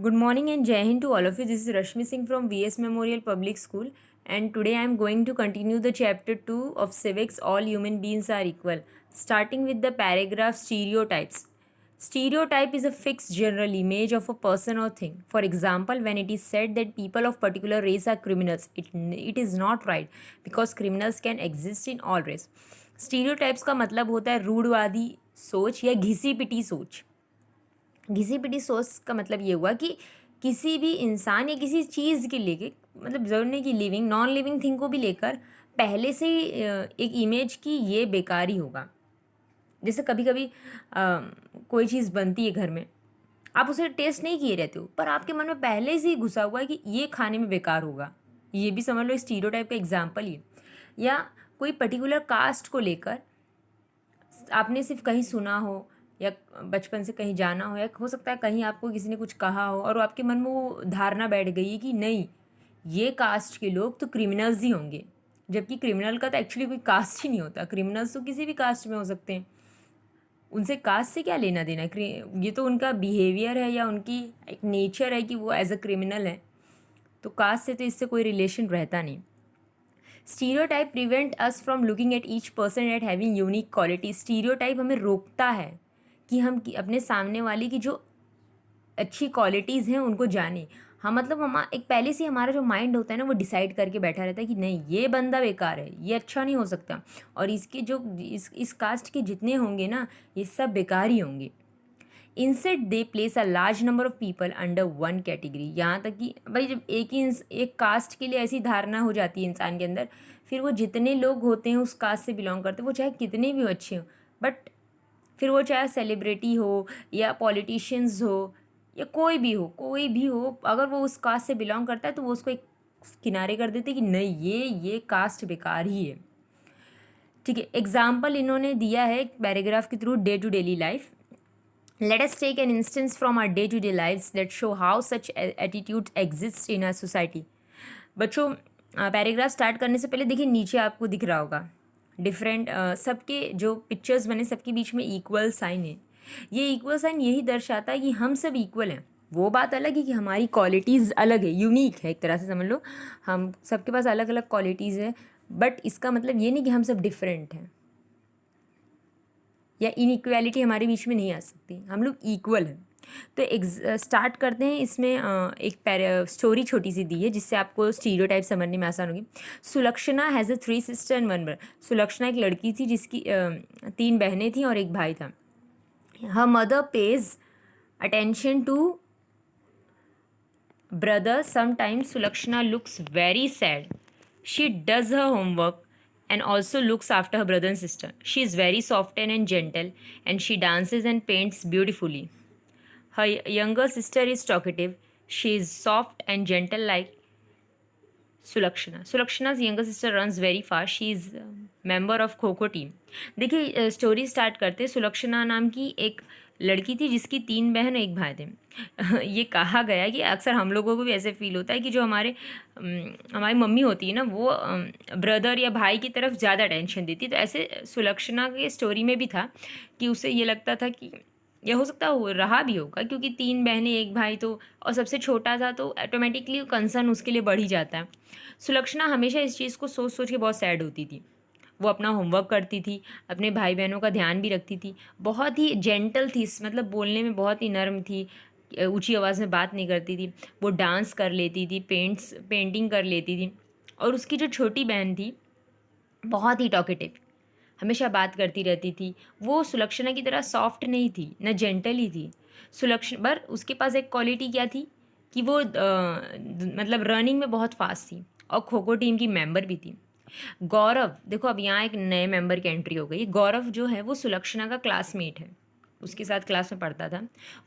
Good morning and Jai Hind to all of you. This is Rashmi Singh from VS Memorial Public School, and today I am going to continue the chapter 2 of Civics. All human beings are equal, starting with the paragraph stereotypes. Stereotype is a fixed general image of a person or thing. For example, when it is said that people of particular race are criminals, it is not right because criminals can exist in all race. Stereotypes का मतलब होता है रूढ़वादी सोच या घिसी पिटी सोच. घिसी पिटी सोच का मतलब ये हुआ कि किसी भी इंसान या किसी चीज़ के लेके मतलब ज़रूर नहीं कि लिविंग नॉन लिविंग थिंग को भी लेकर पहले से ही एक इमेज की ये बेकार ही होगा. जैसे कभी कभी कोई चीज़ बनती है घर में, आप उसे टेस्ट नहीं किए रहते हो पर आपके मन में पहले से ही घुसा हुआ है कि ये खाने में बेकार होगा. ये भी समझ लो स्टीरियोटाइप का एग्जाम्पल ही है. या कोई पर्टिकुलर कास्ट को लेकर आपने सिर्फ कहीं सुना हो या बचपन से कहीं जाना हो या हो सकता है कहीं आपको किसी ने कुछ कहा हो और आपके मन में वो धारणा बैठ गई है कि नहीं, ये कास्ट के लोग तो क्रिमिनल्स ही होंगे, जबकि क्रिमिनल का तो एक्चुअली कोई कास्ट ही नहीं होता. क्रिमिनल्स तो किसी भी कास्ट में हो सकते हैं. उनसे कास्ट से क्या लेना देना है? ये तो उनका बिहेवियर है या उनकी एक नेचर है कि वो एज अ क्रिमिनल है. तो कास्ट से तो इससे कोई रिलेशन रहता नहीं. Stereotype prevent us from looking at each person at having unique quality. Stereotype हमें रोकता है कि हम अपने सामने वाले की जो अच्छी क्वालिटीज़ हैं उनको जाने. हाँ, मतलब हम एक पहले से हमारा जो माइंड होता है ना वो डिसाइड करके बैठा रहता है कि नहीं, ये बंदा बेकार है, ये अच्छा नहीं हो सकता, और इसके जो इस कास्ट के जितने होंगे ना ये सब बेकार ही होंगे. Instead they place a large number of people under one category. यहाँ तक कि भाई जब एक कास्ट के लिए ऐसी धारणा हो जाती है इंसान के अंदर, फिर वो जितने लोग होते हैं उस कास्ट से बिलोंग करते हैं, वो चाहे कितने भी अच्छे हों, बट फिर वो चाहे सेलिब्रिटी हो या पॉलिटिशियंस हो या कोई भी हो, अगर वो उस कास्ट से बिलोंग करता है तो वो उसको एक किनारे कर देते कि नहीं, ये कास्ट बेकार ही है. ठीक है, एग्जाम्पल इन्होंने दिया है पैराग्राफ के through. Day to daily life. Let us take an instance from our day-to-day lives that show how such attitudes exist in our society. बच्चों, पैराग्राफ स्टार्ट करने से पहले देखिए नीचे आपको दिख रहा होगा डिफरेंट सबके जो पिक्चर्स बने सबके बीच में इक्वल साइन है. ये इक्वल साइन यही दर्शाता है कि हम सब इक्वल हैं. वो बात अलग है कि हमारी क्वालिटीज़ अलग है, यूनिक है, एक तरह से समझ लो हम सबके पास अलग अलग क्वालिटीज़ है, बट इसका मतलब ये नहीं कि हम सब डिफरेंट हैं या इनइक्वालिटी हमारे बीच में नहीं आ सकती. हम लोग इक्वल हैं. तो स्टार्ट करते हैं. इसमें एक स्टोरी छोटी सी दी है जिससे आपको स्टीरियोटाइप समझने में आसान होगी. Sulakshana has a 3 sister and 1 brother. Sulakshana एक लड़की थी जिसकी 3 बहनें थी और एक भाई था. Her mother pays attention to brother. Sometimes Sulakshana looks very sad. She does her homework and also looks after her brother and sister. She is very soft and gentle, and she dances and paints beautifully. Her younger sister is talkative. She is soft and gentle like Sulakshana. Sulakshana's younger sister runs very fast. She is a member of kho-kho team. देखिए story start करते. सुलक्षणा नाम की एक लड़की थी जिसकी 3 बहन एक भाई थे. ये कहा गया है कि अक्सर हम लोगों को भी ऐसे फील होता है कि जो हमारी मम्मी होती है ना वो ब्रदर या भाई की तरफ ज़्यादा अटेंशन देती. तो ऐसे सुलक्षणा के स्टोरी में भी था कि उसे ये लगता था कि या हो सकता हो रहा भी होगा क्योंकि 3 बहनें एक भाई, तो और सबसे छोटा था तो ऑटोमेटिकली कंसर्न उसके लिए बढ़ ही जाता है. सुलक्षणा हमेशा इस चीज़ को सोच सोच के बहुत सैड होती थी. वो अपना होमवर्क करती थी, अपने भाई बहनों का ध्यान भी रखती थी, बहुत ही जेंटल थी, मतलब बोलने में बहुत ही नर्म थी, ऊंची आवाज़ में बात नहीं करती थी. वो डांस कर लेती थी, पेंटिंग कर लेती थी. और उसकी जो छोटी बहन थी बहुत ही टॉकेटिव, हमेशा बात करती रहती थी. वो सुलक्षणा की तरह सॉफ्ट नहीं थी, न जेंटल ही थी. सुलक्षण पर उसके पास एक क्वालिटी क्या थी कि वो मतलब रनिंग में बहुत फास्ट थी और खो खो टीम की मेंबर भी थी. गौरव, देखो अब यहाँ एक नए मेंबर की एंट्री हो गई. गौरव जो है वो सुलक्षणा का क्लासमेट है, उसके साथ क्लास में पढ़ता था.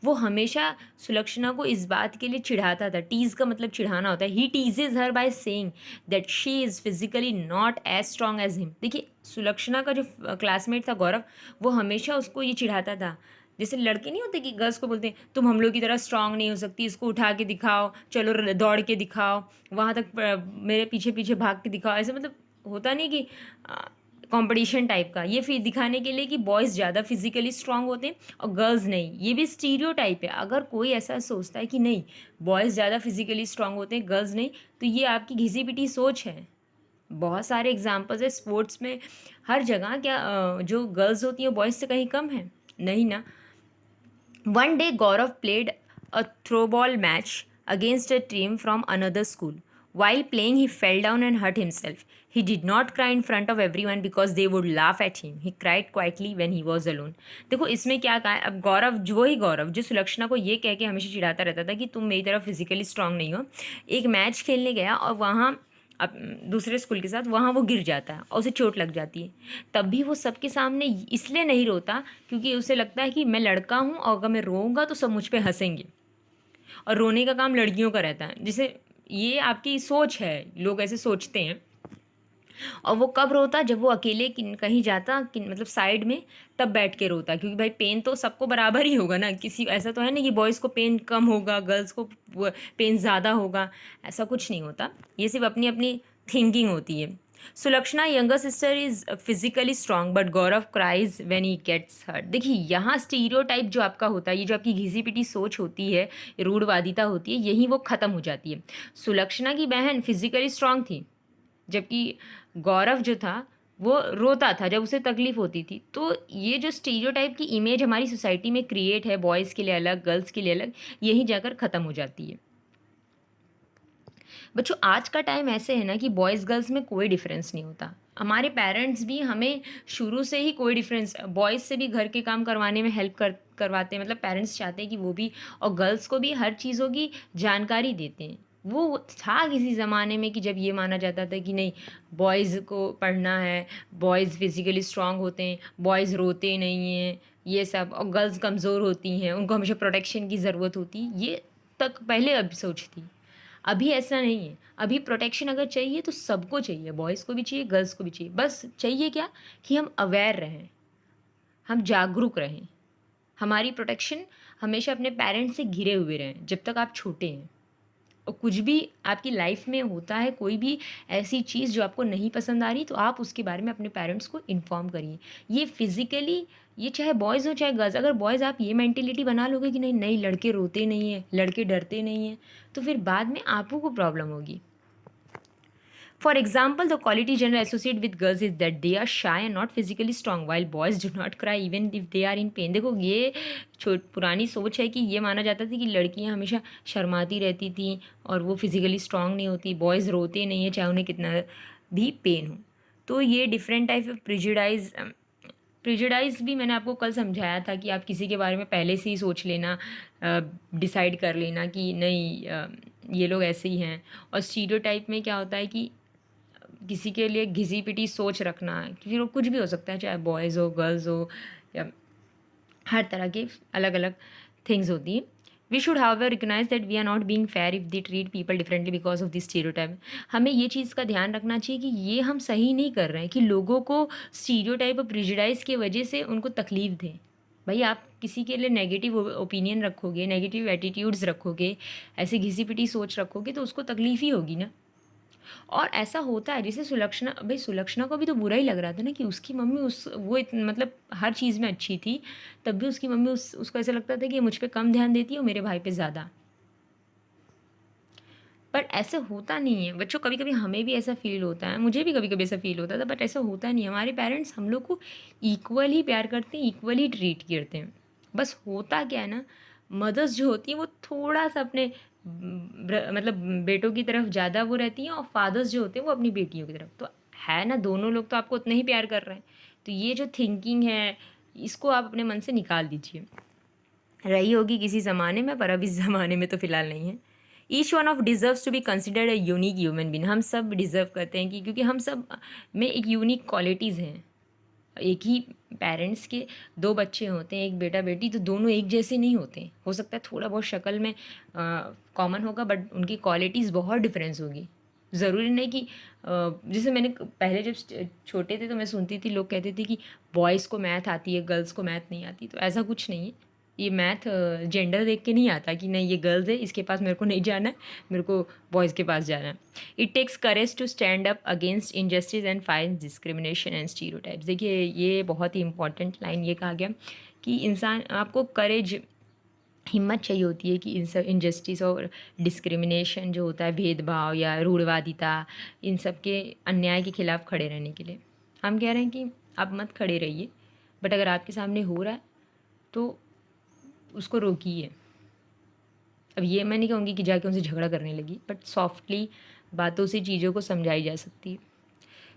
वो हमेशा सुलक्षणा को इस बात के लिए चिढ़ाता था. टीज़ का मतलब चिढ़ाना होता है. He teases her by saying that she is physically not as strong as him. देखिए सुलक्षणा का जो क्लासमेट था गौरव, वो हमेशा उसको ये चिढ़ाता था. जैसे लड़के नहीं होते कि गर्ल्स को बोलते हैं तुम हम लोग की तरह स्ट्रांग नहीं हो सकती, इसको उठा के दिखाओ, चलो दौड़ के दिखाओ, वहाँ तक मेरे पीछे पीछे भाग के दिखाओ. ऐसे मतलब होता नहीं कि कंपटीशन टाइप का, ये फिर दिखाने के लिए कि बॉयज़ ज़्यादा फिजिकली स्ट्रांग होते हैं और गर्ल्स नहीं, ये भी स्टीरियोटाइप है। अगर कोई ऐसा सोचता है कि नहीं बॉयज़ ज़्यादा फिजिकली स्ट्रांग होते हैं गर्ल्स नहीं, तो ये आपकी घिसी पिटी सोच है। बहुत सारे एग्जांपल्स है स्पोर्ट्स में, हर जगह। क्या जो गर्ल्स होती हैं बॉयज़ से कहीं कम है? नहीं ना। One day, Gaurav played a throwball match against a team from another school. While playing, he fell down and hurt himself. He did not cry in front of everyone because they would laugh at him. He cried quietly when he was alone. देखो इसमें क्या कहा है, अब गौरव जो ही गौरव जो सुलक्षणा को ये कह के हमेशा चिढ़ाता रहता था कि तुम मेरी तरह फिजिकली स्ट्रांग नहीं हो, एक मैच खेलने गया और वहाँ अब दूसरे स्कूल के साथ वहाँ वो गिर जाता है और उसे चोट लग जाती है। तब भी वो सबके सामने इसलिए नहीं रोता क्योंकि उसे लगता है कि मैं लड़का हूँ और अगर मैं रोऊंगा तो सब मुझ पे हंसेंगे, और रोने का काम लड़कियों का रहता है। जिसे ये आपकी सोच है, लोग ऐसे सोचते हैं। और वो कब रोता? जब वो अकेले कहीं जाता मतलब साइड में, तब बैठ के रोता, क्योंकि भाई पेन तो सबको बराबर ही होगा ना। किसी ऐसा तो है नहीं कि बॉयज़ को पेन कम होगा, गर्ल्स को पेन ज़्यादा होगा, ऐसा कुछ नहीं होता। ये सिर्फ अपनी अपनी थिंकिंग होती है। Sulakshana younger sister is physically strong but Gaurav cries when he gets hurt. देखिए यहाँ स्टीरियोटाइप जो आपका होता है, ये जो आपकी घिसी पिटी सोच होती है, रूढ़वादिता होती है, यही वो ख़त्म हो जाती है। सुलक्षणा की बहन फिजिकली स्ट्रांग थी, जबकि गौरव जो था वो रोता था जब उसे तकलीफ होती थी। तो ये जो स्टीरियोटाइप की इमेज हमारी सोसाइटी में क्रिएट है, बॉयज़ के लिए अलग गर्ल्स के लिए अलग, यही जाकर ख़त्म हो जाती है। बच्चों आज का टाइम ऐसे है ना कि बॉयज़ गर्ल्स में कोई डिफरेंस नहीं होता। हमारे पेरेंट्स भी हमें शुरू से ही कोई डिफरेंस, बॉयज़ से भी घर के काम करवाने में हेल्प करवाते हैं। मतलब पेरेंट्स चाहते हैं कि वो भी, और गर्ल्स को भी हर चीज़ों की जानकारी देते हैं। वो था किसी ज़माने में कि जब ये माना जाता था कि नहीं बॉयज़ को पढ़ना है, बॉयज़ फिज़िकली स्ट्रांग होते हैं, बॉयज़ रोते नहीं हैं, ये सब, और गर्ल्स कमज़ोर होती हैं, उनको हमेशा प्रोटेक्शन की ज़रूरत होती है। ये तक पहले अब सोच थी। अभी ऐसा नहीं है। अभी प्रोटेक्शन अगर चाहिए तो सबको चाहिए, बॉयज़ को भी चाहिए, गर्ल्स को भी चाहिए। बस चाहिए क्या कि हम अवेयर रहें, हम जागरूक रहें। हमारी प्रोटेक्शन हमेशा अपने पेरेंट्स से घिरे हुए रहें जब तक आप छोटे हैं। और कुछ भी आपकी लाइफ में होता है, कोई भी ऐसी चीज़ जो आपको नहीं पसंद आ रही, तो आप उसके बारे में अपने पेरेंट्स को इन्फॉर्म करिए। ये फिज़िकली, ये चाहे बॉयज़ हो चाहे गर्ल्स, अगर बॉयज़ आप ये मेंटेलिटी बना लोगे कि नहीं नहीं लड़के रोते नहीं हैं, लड़के डरते नहीं हैं, तो फिर बाद में आपको को प्रॉब्लम होगी। For example, the quality generally associated with girls is that they are shy and not physically strong, while boys do not cry even if they are in pain. देखो ये पुरानी सोच है कि ये माना जाता था कि लड़कियां हमेशा शर्माती रहती थी और वो फिजिकली स्ट्रांग नहीं होती, बॉयज़ रोते नहीं हैं चाहे उन्हें कितना भी पेन हो। तो ये डिफरेंट टाइप ऑफ प्रिजुडाइज भी मैंने आपको कल समझाया था कि आप किसी के बारे में पहले से ही सोच लेना, डिसाइड कर लेना कि नहीं ये लोग ऐसे ही हैं। और स्टीरियोटाइप में क्या होता है कि किसी के लिए घिसी पिटी सोच रखना है कि फिर वो कुछ भी हो सकता है, चाहे बॉयज़ हो गर्ल्स हो, या हर तरह की अलग अलग थिंग्स होती हैं। We should however recognise that we are not being fair if they treat people differently because of this stereotype. हमें ये चीज़ का ध्यान रखना चाहिए कि ये हम सही नहीं कर रहे हैं कि लोगों को स्टीरियोटाइप और प्रिजुडाइज की वजह से उनको तकलीफ दें। भाई आप किसी के लिए नेगेटिव ओपिनियन रखोगे, नेगेटिव एटीट्यूड्स रखोगे, ऐसी घिसी पिटी सोच रखोगे, तो उसको तकलीफ ही होगी ना। और ऐसा होता है, जैसे सुलक्षणा, भाई सुलक्षणा को भी तो बुरा ही लग रहा था ना कि उसकी मम्मी मतलब हर चीज़ में अच्छी थी, तब भी उसकी मम्मी उसको ऐसा लगता था कि मुझ पे कम ध्यान देती है और मेरे भाई पे ज़्यादा। बट ऐसे होता नहीं है बच्चों। कभी कभी हमें भी ऐसा फील होता है, मुझे भी कभी कभी ऐसा फील होता था, बट ऐसा होता नहीं है। हमारे पेरेंट्स हम लोग को इक्वल ही प्यार करते हैं, इक्वल ही ट्रीट करते हैं। बस होता क्या है ना, मदर्स जो होती हैं वो थोड़ा सा अपने मतलब बेटों की तरफ ज़्यादा वो रहती हैं, और फादर्स जो होते हैं वो अपनी बेटियों की तरफ। तो है ना, दोनों लोग तो आपको उतना ही प्यार कर रहे हैं। तो ये जो थिंकिंग है, इसको आप अपने मन से निकाल दीजिए। रही होगी किसी ज़माने में, पर अब इस ज़माने में तो फ़िलहाल नहीं है। Each one of deserves to be considered a unique human being. हम सब डिज़र्व करते हैं कि क्योंकि हम सब में एक यूनिक क्वालिटीज़ हैं। एक ही पेरेंट्स के दो बच्चे होते हैं, एक बेटा बेटी, तो दोनों एक जैसे नहीं होते। हो सकता है थोड़ा बहुत शक्ल में कॉमन होगा, बट उनकी क्वालिटीज़ बहुत डिफरेंस होगी। ज़रूरी नहीं कि जैसे मैंने पहले जब छोटे थे तो मैं सुनती थी, लोग कहते थे कि बॉयज़ को मैथ आती है, गर्ल्स को मैथ नहीं आती। तो ऐसा कुछ नहीं है। ये मैथ जेंडर देख के नहीं आता कि नहीं ये गर्ल्स है, इसके पास मेरे को नहीं जाना है, मेरे को बॉयज़ के पास जाना है। It takes courage to stand up against injustice and fight discrimination and stereotypes. देखिए ये बहुत ही इंपॉर्टेंट लाइन ये कहा गया कि इंसान आपको करेज, हिम्मत चाहिए होती है कि इन सब इनजस्टिस और डिस्क्रिमिनेशन जो होता है, भेदभाव या रूढ़वादिता, इन सब के अन्याय के खिलाफ खड़े रहने के लिए। हम कह रहे हैं कि आप मत खड़े रहिए, बट अगर आपके सामने हो रहा है तो उसको रोकिए। अब ये मैं नहीं कहूँगी कि जाके उनसे झगड़ा करने लगी, बट सॉफ्टली बातों से चीज़ों को समझाई जा सकती है।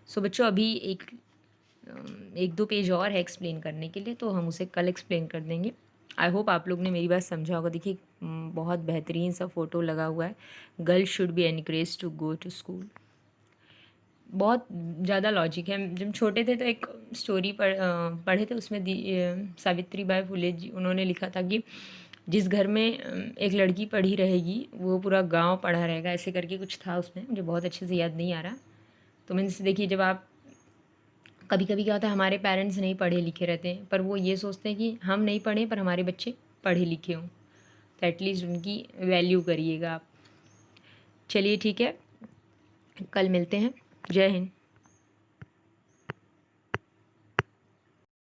सो बच्चों अभी एक दो पेज और है एक्सप्लेन करने के लिए, तो हम उसे कल एक्सप्लेन कर देंगे। आई होप आप लोग ने मेरी बात समझा होगा। देखिए बहुत बेहतरीन सा फ़ोटो लगा हुआ है, girls should be encourage to go to school. बहुत ज़्यादा लॉजिक है। जब छोटे थे तो एक स्टोरी पढ़े थे, उसमें सावित्री बाई फुले जी उन्होंने लिखा था कि जिस घर में एक लड़की पढ़ी रहेगी वो पूरा गांव पढ़ा रहेगा, ऐसे करके कुछ था उसमें, मुझे बहुत अच्छे से याद नहीं आ रहा। तो मैंने से देखिए, जब आप कभी कभी क्या होता है, हमारे पेरेंट्स नहीं पढ़े लिखे रहते हैं, पर वो ये सोचते हैं कि हम नहीं पढ़े पर हमारे बच्चे पढ़े लिखे हों, तो एटलीस्ट उनकी वैल्यू करिएगा आप। चलिए ठीक है, कल मिलते हैं। जय हिंद।